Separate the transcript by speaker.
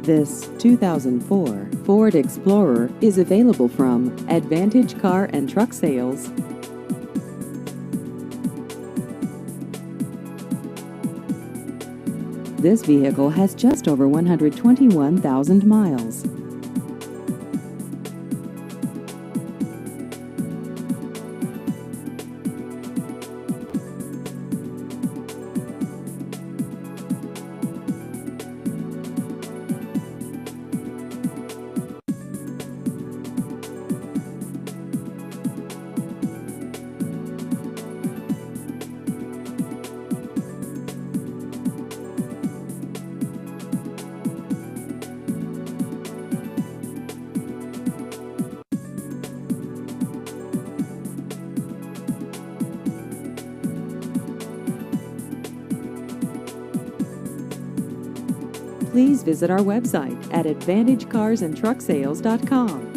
Speaker 1: This 2004 Ford Explorer is available from Advantage Car and Truck Sales. This vehicle has just over 121,000 miles. Please visit our website at AdvantageCarsandTruckSales.com.